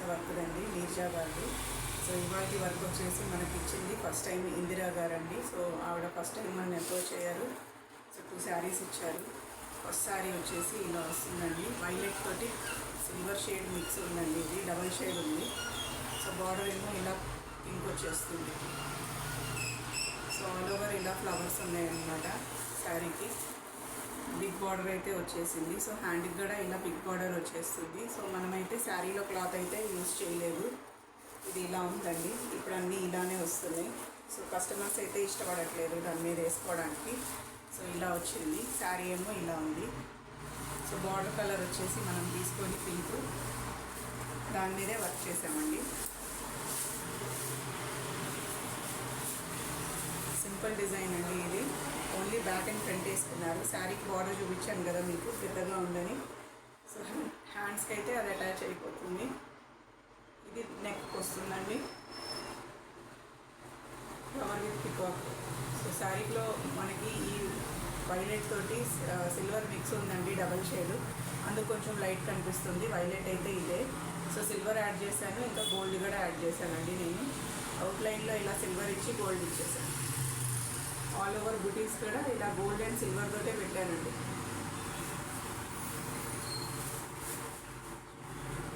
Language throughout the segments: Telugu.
వర్క్ అండి నీర్జా గారిది. సో ఇవాళ వర్క్ వచ్చేసి మనకి ఇచ్చింది ఫస్ట్ టైం ఇందిరా గారు అండి. సో ఆవిడ ఫస్ట్ టైం మనం అప్రోచ్ అయ్యారు. సో 2 శారీస్ ఇచ్చారు. ఫస్ట్ శారీ వచ్చేసి ఇలా వస్తుందండి, వైలెట్ తోటి సిల్వర్ షేడ్ మిక్స్ ఉందండి. ఇది డబల్ షేడ్ ఉంది. సో బార్డర్ ఏమో ఇలా పింక్ వచ్చేస్తుంది. సో ఆల్ ఓవర్ ఇలా ఫ్లవర్స్ ఉన్నాయన్నమాట శారీకి. బిగ్ బార్డర్ అయితే వచ్చేసింది. సో హ్యాండ్కి కూడా ఇలా బిగ్ బార్డర్ వచ్చేస్తుంది. సో మనమైతే శారీలో క్లాత్ అయితే యూజ్ చేయలేదు. ఇది ఇలా ఉందండి. ఇప్పుడు అన్నీ ఇలానే వస్తున్నాయి. సో కస్టమర్స్ అయితే ఇష్టపడట్లేదు దాని మీద వేసుకోవడానికి. సో ఇలా వచ్చింది. శారీ ఏమో ఇలా ఉంది. సో బార్డర్ కలర్ వచ్చేసి మనం తీసుకొని పింక్ దాని మీదే వర్క్ చేసామండి. సింపుల్ డిజైన్ అండి ఇది. ఓన్లీ బ్యాక్ అండ్ ఫ్రంట్ వేసుకున్నారు. శారీకి బార్డర్ చూపించాను కదా మీకు పెద్దగా ఉందని. సో హ్యాండ్స్కి అయితే అది అటాచ్ అయిపోతుంది. ఇది నెక్కి వస్తుందండి, ఫ్లవర్ విత్ పికాక్. సో శారీలో మనకి ఈ వైలెట్ తోటి సిల్వర్ మిక్స్ ఉందండి, డబల్ షేడ్. అందుకు కొంచెం లైట్ కనిపిస్తుంది. వైలెట్ అయితే ఇదే. సో సిల్వర్ యాడ్ చేశాను, ఇంకా గోల్డ్ కూడా యాడ్ చేశానండి. నేను అవుట్లైన్లో ఇలా సిల్వర్ ఇచ్చి గోల్డ్ ఇచ్చేసాను. ఆల్ ఓవర్ బుటీస్ కూడా ఇలా గోల్డ్ అండ్ సిల్వర్ తోటే పెట్టానండి.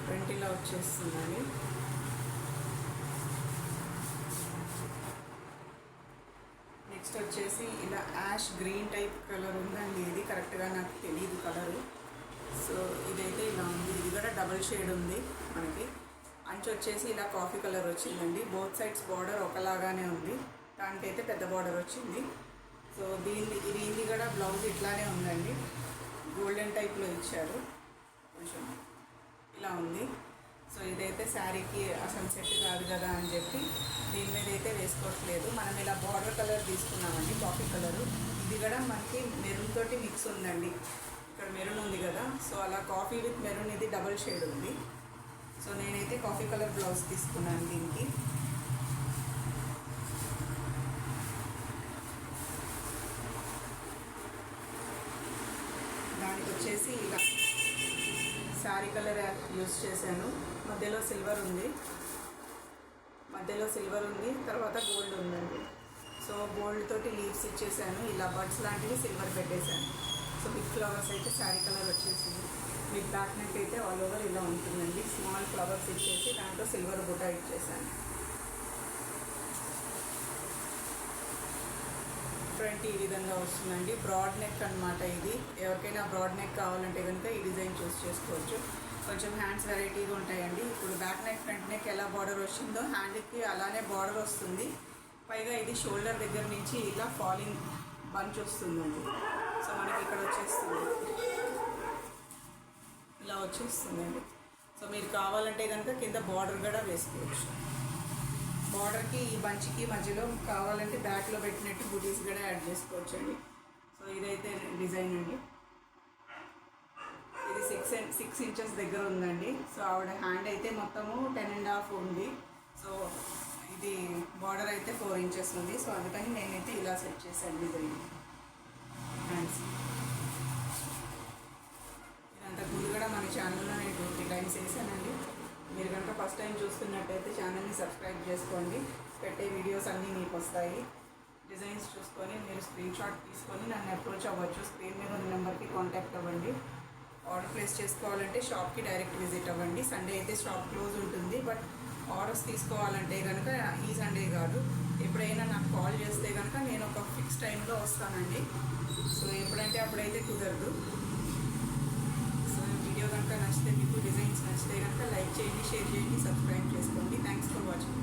ఫ్రంట్ ఇలా వచ్చేస్తుందండి. నెక్స్ట్ వచ్చేసి ఇలా యాష్ గ్రీన్ టైప్ కలర్ ఉందండి. ఇది కరెక్ట్గా నాకు తెలియదు కలరు. సో ఇదైతే ఇలా ఉంది. ఇది కూడా డబల్ షేడ్ ఉంది మనకి. అంచు వచ్చేసి ఇలా కాఫీ కలర్ వచ్చిందండి. బోత్ సైడ్స్ బార్డర్ ఒకలాగానే ఉంది. దానికైతే పెద్ద బార్డర్ వచ్చింది. సో దీన్ని కూడా బ్లౌజ్ ఇట్లానే ఉందండి. గోల్డెన్ టైప్లో ఇచ్చారు. కొంచెం ఇలా ఉంది. సో ఇదైతే శారీకి అసలు సెట్ కాదు కదా అని చెప్పి దీని మీద అయితే వేసుకోవట్లేదు. మనం ఇలా బార్డర్ కలర్ తీసుకున్నామండి, కాఫీ కలరు. ఇది కూడా మనకి మెరూన్ తోటి మిక్స్ ఉందండి. ఇక్కడ మెరూన్ ఉంది కదా. సో అలా కాఫీ విత్ మెరూన్ ఇది డబల్ షేడ్ ఉంది. సో నేనైతే కాఫీ కలర్ బ్లౌజ్ తీసుకున్నాను దీనికి. దానికి వచ్చేసి ఇలా శారీ కలర్ యూజ్ చేశాను. మధ్యలో సిల్వర్ ఉంది, తర్వాత గోల్డ్ ఉందండి. సో గోల్డ్ తోటి లీవ్స్ ఇచ్చేసాను. ఇలా బడ్స్ లాంటివి సిల్వర్ పెట్టేశాను. సో బిగ్ ఫ్లవర్స్ అయితే శారీ కలర్ వచ్చేసింది. బిగ్ బ్యాక్ నెక్ అయితే ఆల్ ఓవర్ ఇలా ఉంటుందండి. స్మాల్ ఫ్లవర్స్ ఇచ్చేసి దాంట్లో సిల్వర్ బుట్ట ఇచ్చేసాను. ఫ్రంట్ ఈ విధంగా వస్తుందండి. బ్రాడ్ నెక్ అనమాట ఇది. ఎవరికైనా బ్రాడ్ నెక్ కావాలంటే కనుక ఈ డిజైన్ చూస్ చేసుకోవచ్చు. కొంచెం హ్యాండ్స్ వెరైటీగా ఉంటాయండి. ఇప్పుడు బ్యాక్ నెక్ ఫ్రంట్ నెక్ ఎలా బార్డర్ వచ్చిందో హ్యాండ్కి అలానే బార్డర్ వస్తుంది. పైగా ఇది షోల్డర్ దగ్గర నుంచి ఇలా ఫాలింగ్ బంచ్ వస్తుందండి. సో మనకి ఇక్కడ వచ్చేస్తుంది, ఇలా వచ్చేస్తుందండి. సో మీరు కావాలంటే కనుక కింద బార్డర్ కూడా వేసుకోవచ్చు. బార్డర్కి ఈ బంచ్కి మధ్యలో కావాలంటే బ్యాక్లో పెట్టినట్టు బుటీస్ కూడా యాడ్ చేసుకోవచ్చు అండి. సో ఇదైతే డిజైన్ అండి. ఇది 6 ఇంచెస్ దగ్గర ఉందండి. సో ఆవిడ హ్యాండ్ అయితే మొత్తము 10.5 ఉంది. సో ఇది బార్డర్ అయితే 4 ఇంచెస్ ఉంది. సో అందుకని నేనైతే ఇలా సెట్ చేశాను డిజైన్ హ్యాండ్స్. ఇదంతా ముందు కూడా మన ఛానల్లో నేను 2-3 టైమ్స్ వేసానండి. మీరు కనుక ఫస్ట్ టైం చూస్తున్నట్టయితే ఛానల్ని సబ్స్క్రైబ్ చేసుకోండి. పెట్టే వీడియోస్ అన్నీ మీకు వస్తాయి. డిజైన్స్ చూసుకొని మీరు స్క్రీన్ షాట్ తీసుకొని నన్ను అప్రోచ్ అవ్వచ్చు. స్క్రీన్ మీద ఉన్న నెంబర్కి కాంటాక్ట్ అవ్వండి. ఆర్డర్ ప్లేస్ చేసుకోవాలంటే షాప్కి డైరెక్ట్ విజిట్ అవ్వండి. సండే అయితే షాప్ క్లోజ్ ఉంటుంది. బట్ ఆర్డర్స్ తీసుకోవాలంటే కనుక ఈ సండే కాదు, ఎప్పుడైనా నాకు కాల్ చేస్తే కనుక నేను ఒక ఫిక్స్ టైంలో వస్తానండి. సో ఎప్పుడంటే అప్పుడైతే కుదరదు. సో వీడియో కనుక నచ్చితే, మీకు డిజైన్స్ నచ్చితే కనుక లైక్ చేయండి, షేర్ చేయండి, సబ్స్క్రైబ్ చేసుకోండి. Thanks for watching.